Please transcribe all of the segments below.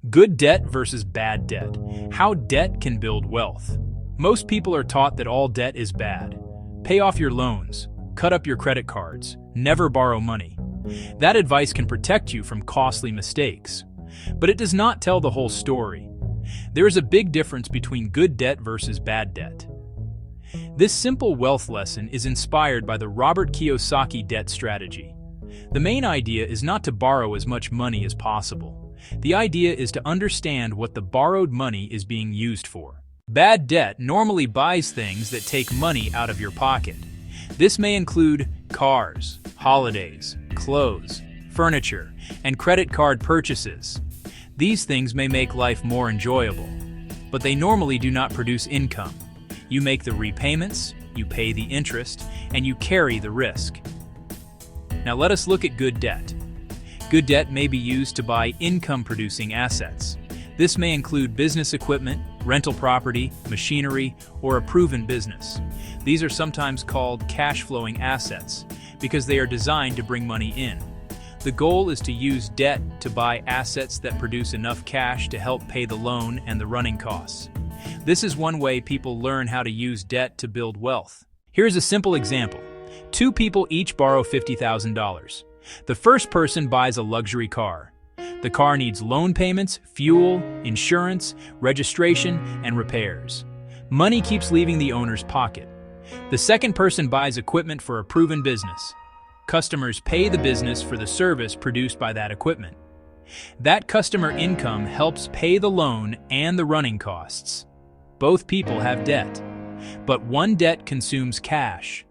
Good debt versus bad debt. How debt can build wealth. Most people are taught that all debt is bad. Pay off your loans, cut up your credit cards, never borrow money. That advice can protect you from costly mistakes. But it does not tell the whole story. There is a big difference between good debt versus bad debt. This simple wealth lesson is inspired by the Robert Kiyosaki debt strategy. The main idea is not to borrow as much money as possible. The idea is to understand what the borrowed money is being used for. Bad debt normally buys things that take money out of your pocket. This may include cars, holidays, clothes, furniture, and credit card purchases. These things may make life more enjoyable, but they normally do not produce income. You make the repayments, you pay the interest, and you carry the risk. Now let us look at good debt. Good debt may be used to buy income-producing assets. This may include business equipment, rental property, machinery, or a proven business. These are sometimes called cash-flowing assets because they are designed to bring money in. The goal is to use debt to buy assets that produce enough cash to help pay the loan and the running costs. This is one way people learn how to use debt to build wealth. Here's a simple example. Two people each borrow $50,000. The first person buys a luxury car. The car needs loan payments, fuel, insurance, registration, and repairs. Money keeps leaving the owner's pocket. The second person buys equipment for a proven business. Customers pay the business for the service produced by that equipment. That customer income helps pay the loan and the running costs. Both people have debt, but one debt consumes cash.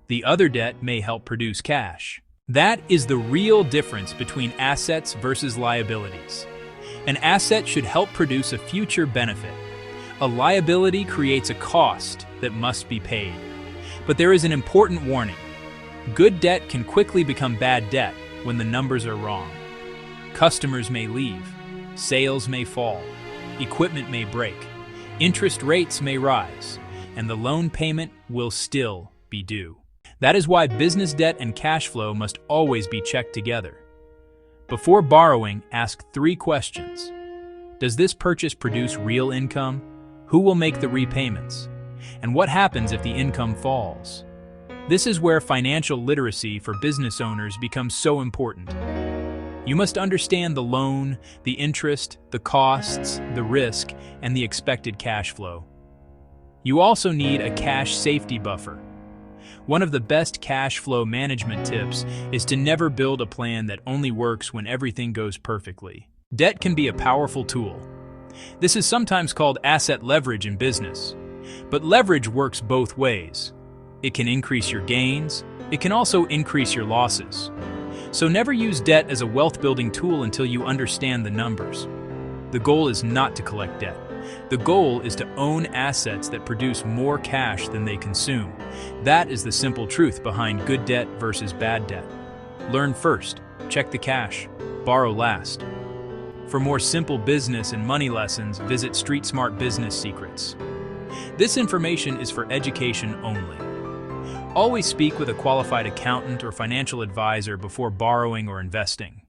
The other debt may help produce cash. That is the real difference between assets versus liabilities. An asset should help produce a future benefit. A liability creates a cost that must be paid. But there is an important warning. Good debt can quickly become bad debt when the numbers are wrong. Customers may leave, sales may fall, equipment may break, interest rates may rise, and the loan payment will still be due. That is why business debt and cash flow must always be checked together. Before borrowing, ask 3 questions. Does this purchase produce real income? Who will make the repayments? And what happens if the income falls? This is where financial literacy for business owners becomes so important. You must understand the loan, the interest, the costs, the risk, and the expected cash flow. You also need a cash safety buffer. One of the best cash flow management tips is to never build a plan that only works when everything goes perfectly. Debt can be a powerful tool. This is sometimes called asset leverage in business. But leverage works both ways. It can increase your gains. It can also increase your losses. So never use debt as a wealth-building tool until you understand the numbers. The goal is not to collect debt. The goal is to own assets that produce more cash than they consume. That is the simple truth behind good debt versus bad debt. Learn first, check the cash, borrow last. For more simple business and money lessons, visit Street Smart Business Secrets. This information is for education only. Always speak with a qualified accountant or financial advisor before borrowing or investing.